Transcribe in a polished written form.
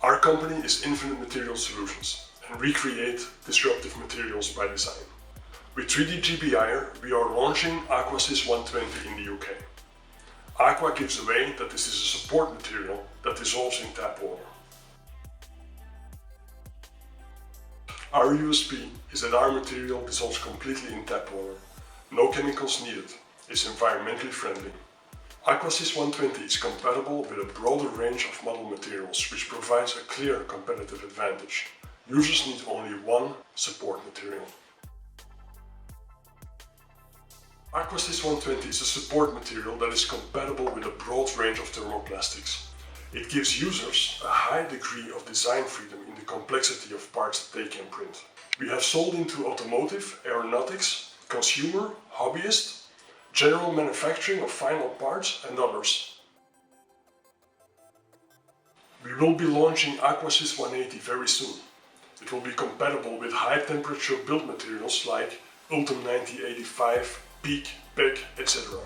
Our company is Infinite Material Solutions, and we create disruptive materials by design. With 3D GBIer, we are launching AquaSys 120 in the UK. Aqua gives away that this is a support material that dissolves in tap water. Our USP is that our material dissolves completely in tap water. No chemicals needed. It's environmentally friendly. AquaSys 120 is compatible with a broader range of model materials, which provides a clear competitive advantage. Users need only one support material. AquaSys 120 is a support material that is compatible with a broad range of thermoplastics. It gives users a high degree of design freedom in the complexity of parts that they can print. We have sold into automotive, aeronautics, consumer, hobbyist, general manufacturing of final parts and others. We will be launching AquaSys 180 very soon. It will be compatible with high temperature build materials like Ultim 9085, PEEK, PEG, etc.